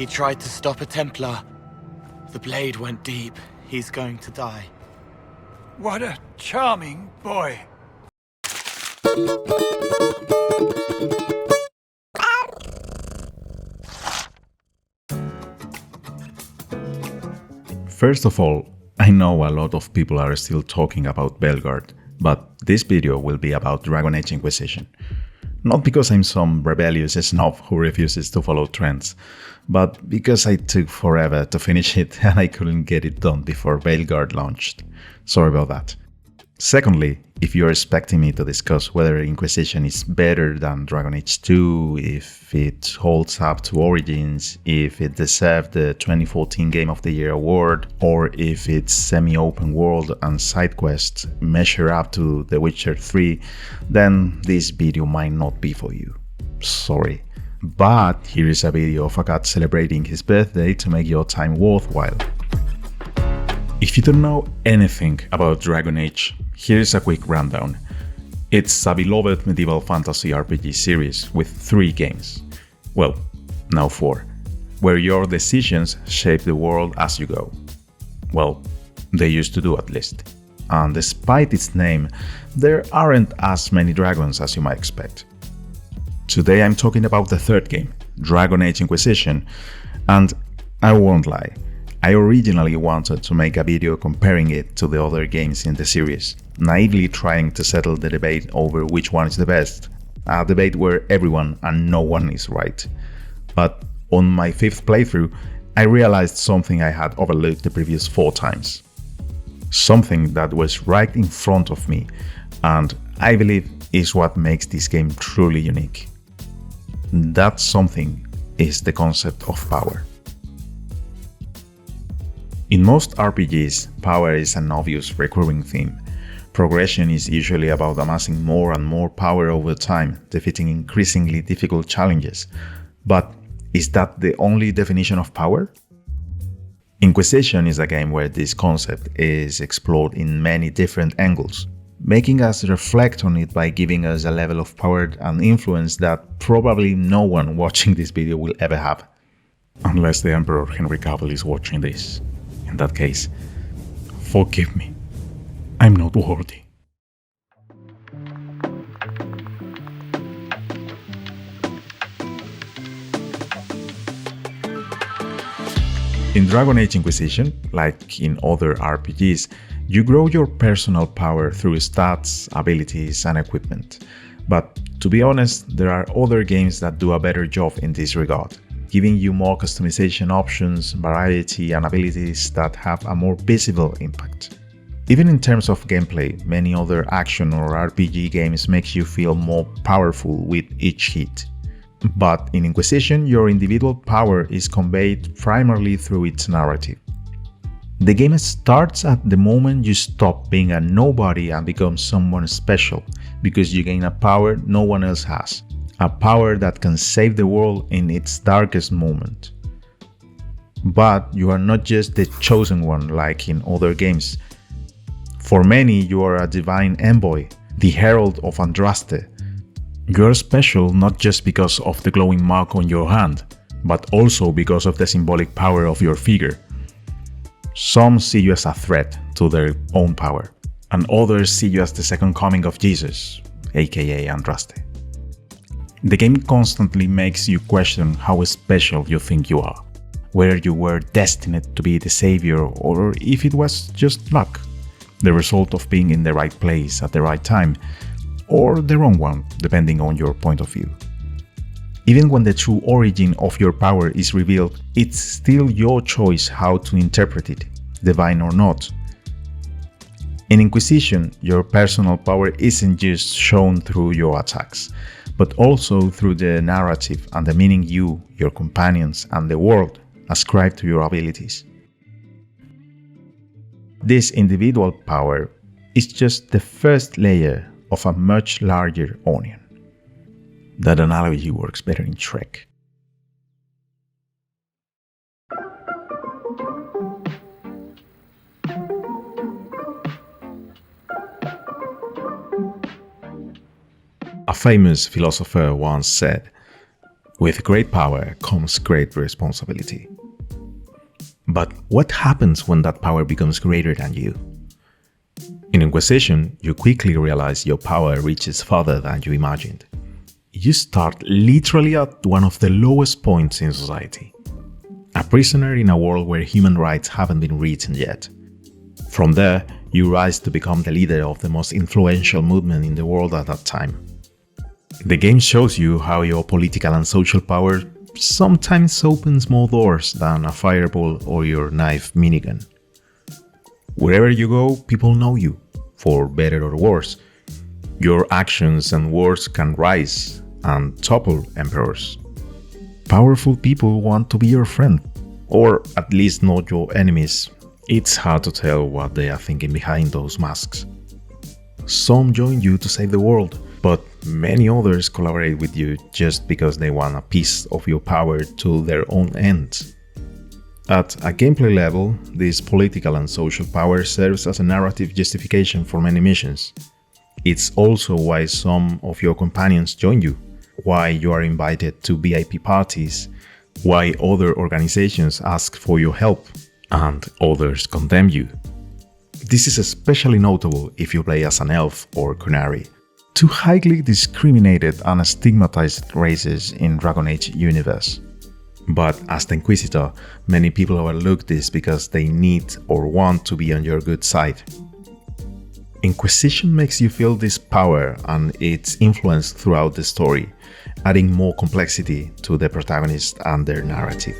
He tried to stop a Templar. The blade went deep. He's going to die. What a charming boy. First of all, I know a lot of people are still talking about Veilguard, but this video will be about Dragon Age Inquisition. Not because I'm some rebellious snob who refuses to follow trends, but because I took forever to finish it and I couldn't get it done before Veilguard launched. Sorry about that. Secondly, if you're expecting me to discuss whether Inquisition is better than Dragon Age 2, if it holds up to Origins, if it deserved the 2014 Game of the Year award, or if its semi-open world and side quests measure up to The Witcher 3, then this video might not be for you. Sorry. But here is a video of a cat celebrating his birthday to make your time worthwhile. If you don't know anything about Dragon Age, here is a quick rundown. It's a beloved medieval fantasy RPG series with 3 games. Well, now 4, where your decisions shape the world as you go. Well, they used to do at least. And despite its name, there aren't as many dragons as you might expect. Today I'm talking about the 3rd game, Dragon Age Inquisition, and I won't lie, I originally wanted to make a video comparing it to the other games in the series, naively trying to settle the debate over which one is the best, a debate where everyone and no one is right. But on my 5th playthrough, I realized something I had overlooked the previous 4 times. Something that was right in front of me, and I believe is what makes this game truly unique. That something is the concept of power. In most RPGs, power is an obvious recurring theme. Progression is usually about amassing more and more power over time, defeating increasingly difficult challenges. But is that the only definition of power? Inquisition is a game where this concept is explored in many different angles, making us reflect on it by giving us a level of power and influence that probably no one watching this video will ever have. Unless the Emperor Henry Cavill is watching this. In that case, forgive me. I'm not worthy. In Dragon Age Inquisition, like in other RPGs, you grow your personal power through stats, abilities, and equipment. But to be honest, there are other games that do a better job in this regard, giving you more customization options, variety, and abilities that have a more visible impact. Even in terms of gameplay, many other action or RPG games make you feel more powerful with each hit. But in Inquisition, your individual power is conveyed primarily through its narrative. The game starts at the moment you stop being a nobody and become someone special, because you gain a power no one else has. A power that can save the world in its darkest moment. But you are not just the chosen one like in other games. For many, you are a divine envoy, the herald of Andraste. You are special not just because of the glowing mark on your hand, but also because of the symbolic power of your figure. Some see you as a threat to their own power, and others see you as the second coming of Jesus, aka Andraste. The game constantly makes you question how special you think you are, whether you were destined to be the savior or if it was just luck, the result of being in the right place at the right time, or the wrong one, depending on your point of view. Even when the true origin of your power is revealed, it's still your choice how to interpret it, divine or not. In Inquisition, your personal power isn't just shown through your attacks, but also through the narrative and the meaning you, your companions, and the world ascribe to your abilities. This individual power is just the first layer of a much larger onion. That analogy works better in Shrek. A famous philosopher once said, With great power comes great responsibility. But what happens when that power becomes greater than you? In Inquisition, you quickly realize your power reaches farther than you imagined. You start literally at one of the lowest points in society. A prisoner in a world where human rights haven't been written yet. From there, you rise to become the leader of the most influential movement in the world at that time. The game shows you how your political and social power sometimes opens more doors than a fireball or your knife minigun. Wherever you go, people know you, for better or worse. Your actions and words can rise and topple emperors. Powerful people want to be your friend, or at least not your enemies. It's hard to tell what they are thinking behind those masks. Some join you to save the world, but many others collaborate with you just because they want a piece of your power to their own ends. At a gameplay level, this political and social power serves as a narrative justification for many missions. It's also why some of your companions join you, why you are invited to VIP parties, why other organizations ask for your help, and others condemn you. This is especially notable if you play as an elf or Qunari, two highly discriminated and stigmatized races in Dragon Age universe. But as the Inquisitor, many people overlook this because they need or want to be on your good side. Inquisition makes you feel this power and its influence throughout the story, adding more complexity to the protagonist and their narrative.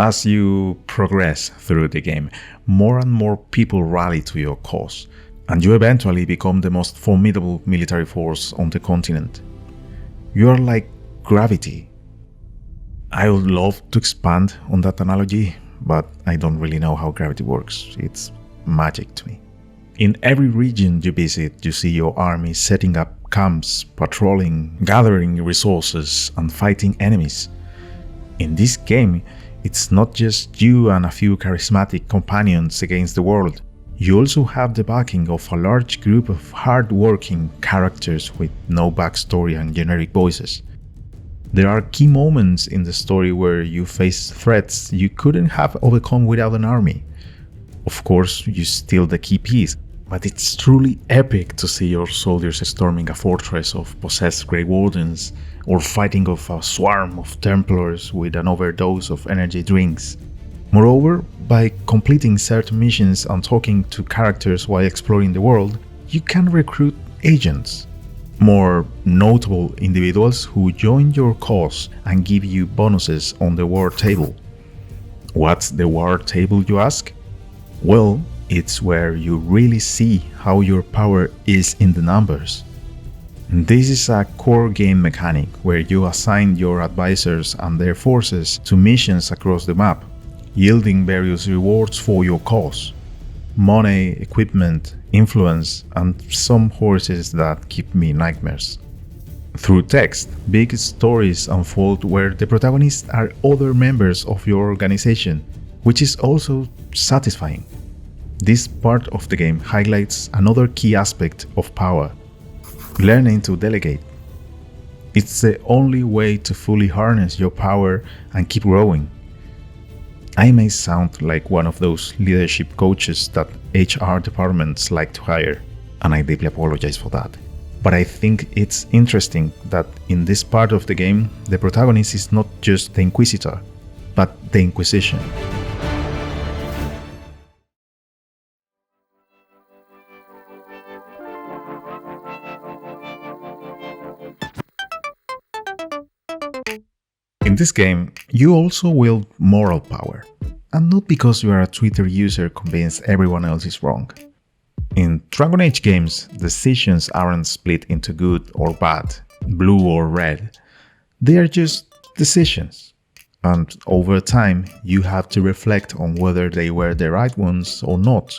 As you progress through the game, more and more people rally to your cause, and you eventually become the most formidable military force on the continent. You are like gravity. I would love to expand on that analogy, but I don't really know how gravity works. It's magic to me. In every region you visit, you see your army setting up camps, patrolling, gathering resources, and fighting enemies. In this game, it's not just you and a few charismatic companions against the world. You also have the backing of a large group of hard-working characters with no backstory and generic voices. There are key moments in the story where you face threats you couldn't have overcome without an army. Of course, you steal the key piece, but it's truly epic to see your soldiers storming a fortress of possessed Grey Wardens, or fighting off a swarm of Templars with an overdose of energy drinks. Moreover, by completing certain missions and talking to characters while exploring the world, you can recruit agents, more notable individuals who join your cause and give you bonuses on the war table. What's the war table, you ask? Well, it's where you really see how your power is in the numbers. This is a core game mechanic where you assign your advisors and their forces to missions across the map, yielding various rewards for your cause. Money, equipment, influence, and some horses that give me nightmares. Through text, big stories unfold where the protagonists are other members of your organization, which is also satisfying. This part of the game highlights another key aspect of power: learning to delegate. It's the only way to fully harness your power and keep growing. I may sound like one of those leadership coaches that HR departments like to hire, and I deeply apologize for that. But I think it's interesting that in this part of the game, the protagonist is not just the Inquisitor, but the Inquisition. In this game, you also wield moral power, and not because you are a Twitter user convinced everyone else is wrong. In Dragon Age games, decisions aren't split into good or bad, blue or red. They are just decisions, and over time you have to reflect on whether they were the right ones or not.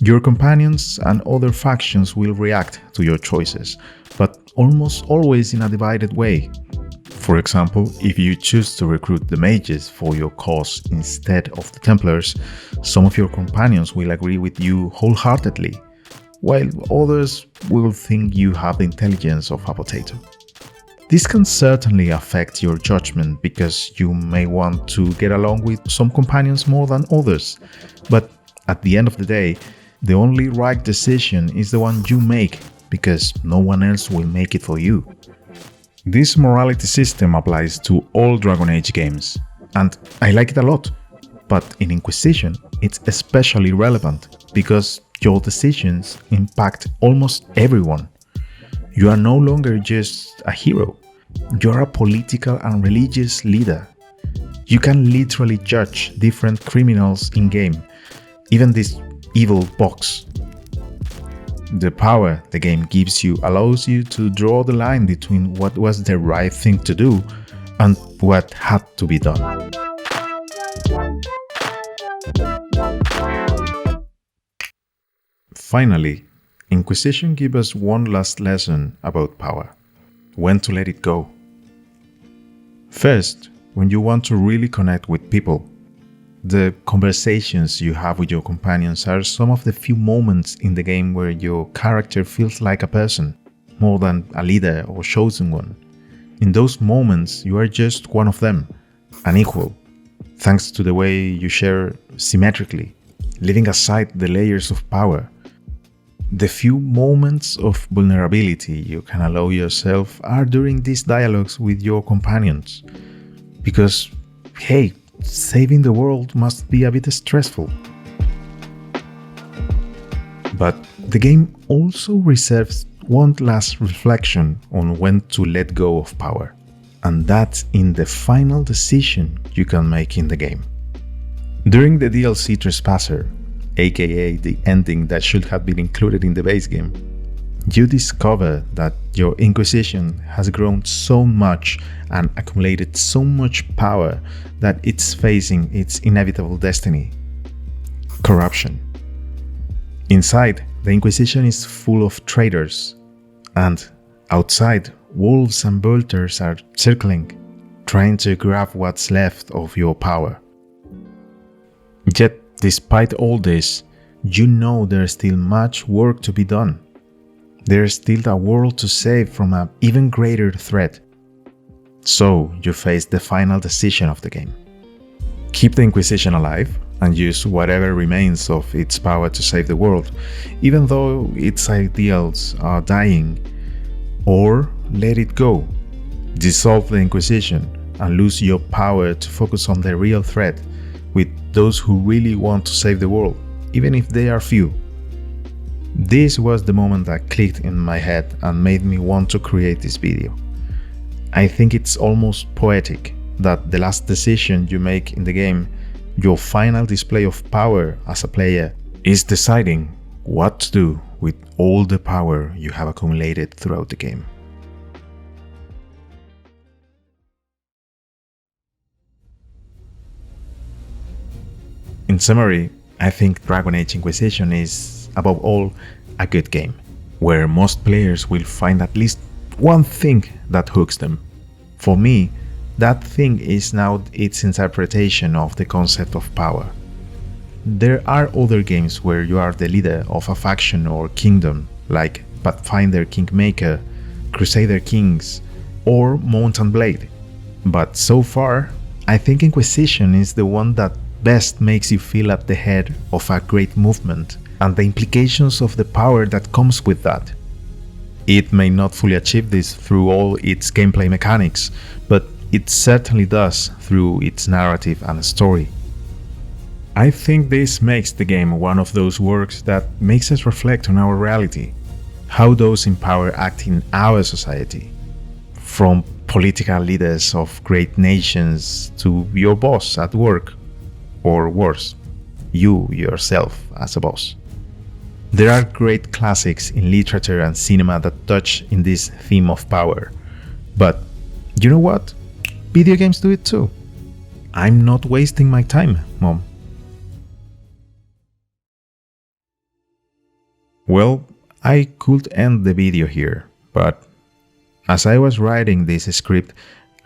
Your companions and other factions will react to your choices, but almost always in a divided way. For example, if you choose to recruit the mages for your cause instead of the Templars, some of your companions will agree with you wholeheartedly, while others will think you have the intelligence of a potato. This can certainly affect your judgment because you may want to get along with some companions more than others, but at the end of the day, the only right decision is the one you make because no one else will make it for you. This morality system applies to all Dragon Age games, and I like it a lot, but in Inquisition it's especially relevant because your decisions impact almost everyone. You are no longer just a hero, you are a political and religious leader. You can literally judge different criminals in-game, even this evil box. The power the game gives you allows you to draw the line between what was the right thing to do and what had to be done. Finally, Inquisition gives us one last lesson about power: when to let it go. First, when you want to really connect with people, the conversations you have with your companions are some of the few moments in the game where your character feels like a person, more than a leader or chosen one. In those moments, you are just one of them, an equal, thanks to the way you share symmetrically, leaving aside the layers of power. The few moments of vulnerability you can allow yourself are during these dialogues with your companions, because, hey, saving the world must be a bit stressful. But the game also reserves one last reflection on when to let go of power, and that's in the final decision you can make in the game. During the DLC Trespasser, aka the ending that should have been included in the base game, you discover that your Inquisition has grown so much and accumulated so much power that it's facing its inevitable destiny: corruption. Inside, the Inquisition is full of traitors, and outside, wolves and vultures are circling, trying to grab what's left of your power. Yet, despite all this, you know there's still much work to be done. There's still a world to save from an even greater threat. So you face the final decision of the game: keep the Inquisition alive and use whatever remains of its power to save the world, even though its ideals are dying, or let it go, dissolve the Inquisition and lose your power to focus on the real threat, with those who really want to save the world, even if they are few. This was the moment that clicked in my head and made me want to create this video. I think it's almost poetic that the last decision you make in the game, your final display of power as a player, is deciding what to do with all the power you have accumulated throughout the game. In summary, I think Dragon Age Inquisition is, above all, a good game, where most players will find at least one thing that hooks them. For me, that thing is now its interpretation of the concept of power. There are other games where you are the leader of a faction or kingdom, like Pathfinder Kingmaker, Crusader Kings, or Mount and Blade. But so far, I think Inquisition is the one that best makes you feel at the head of a great movement and the implications of the power that comes with that. It may not fully achieve this through all its gameplay mechanics, but it certainly does through its narrative and story. I think this makes the game one of those works that makes us reflect on our reality, how those in power act in our society, from political leaders of great nations to your boss at work, or worse, you yourself as a boss. There are great classics in literature and cinema that touch in this theme of power. But you know what? Video games do it too. I'm not wasting my time, Mom. Well, I could end the video here, but as I was writing this script,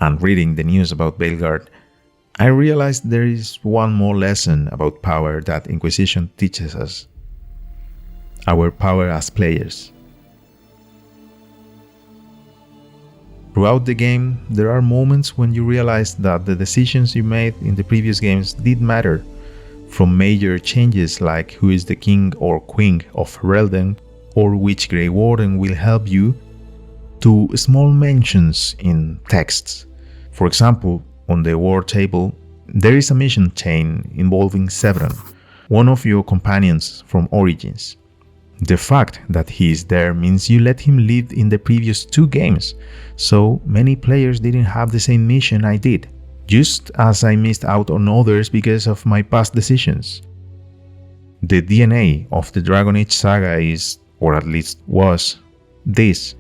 and reading the news about Veilguard, I realized there is one more lesson about power that Inquisition teaches us. Our power as players. Throughout the game, there are moments when you realize that the decisions you made in the previous games did matter, from major changes like who is the king or queen of Relden or which Grey Warden will help you, to small mentions in texts. For example, on the war table, there is a mission chain involving Severin, one of your companions from Origins. The fact that he is there means you let him live in the previous 2 games, so many players didn't have the same mission I did, just as I missed out on others because of my past decisions. The DNA of the Dragon Age saga is, or at least was, this: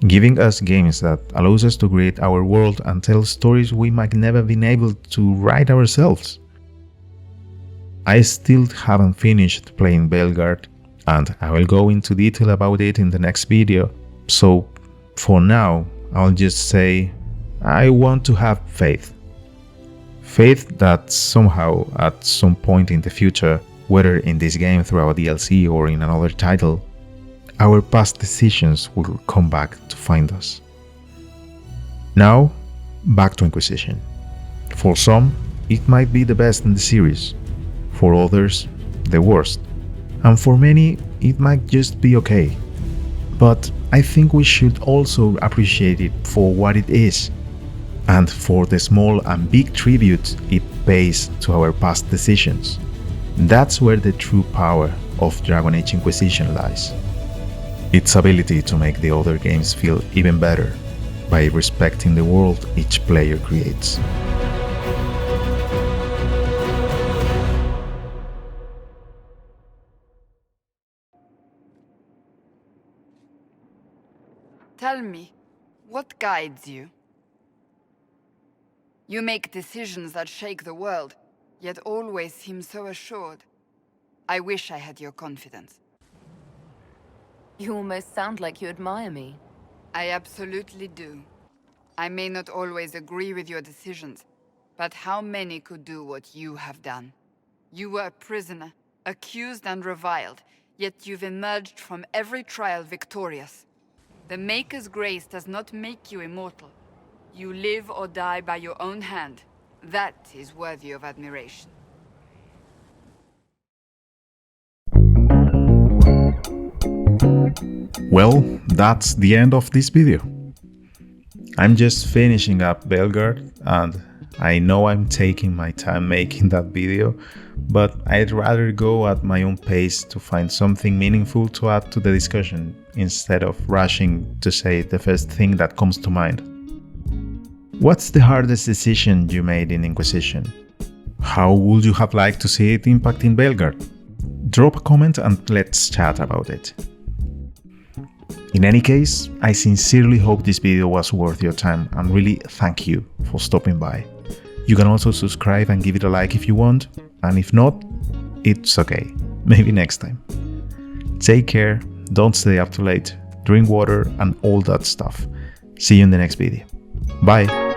giving us games that allows us to create our world and tell stories we might never been able to write ourselves. I still haven't finished playing Veilguard, and I will go into detail about it in the next video, so for now I'll just say I want to have faith. Faith that somehow at some point in the future, whether in this game through a DLC or in another title, our past decisions will come back to find us. Now, back to Inquisition. For some, it might be the best in the series, for others, the worst, and for many, it might just be okay. But I think we should also appreciate it for what it is, and for the small and big tribute it pays to our past decisions. That's where the true power of Dragon Age Inquisition lies. Its ability to make the other games feel even better by respecting the world each player creates. Tell me, what guides you? You make decisions that shake the world, yet always seem so assured. I wish I had your confidence. You almost sound like you admire me. I absolutely do. I may not always agree with your decisions, but how many could do what you have done? You were a prisoner, accused and reviled, yet you've emerged from every trial victorious. The Maker's grace does not make you immortal. You live or die by your own hand. That is worthy of admiration. Well, that's the end of this video. I'm just finishing up Veilguard, and I know I'm taking my time making that video, but I'd rather go at my own pace to find something meaningful to add to the discussion instead of rushing to say the first thing that comes to mind. What's the hardest decision you made in Inquisition? How would you have liked to see it impacting Veilguard? Drop a comment and let's chat about it. In any case, I sincerely hope this video was worth your time and really thank you for stopping by. You can also subscribe and give it a like if you want, and if not, it's okay, maybe next time. Take care, don't stay up too late, drink water and all that stuff. See you in the next video. Bye!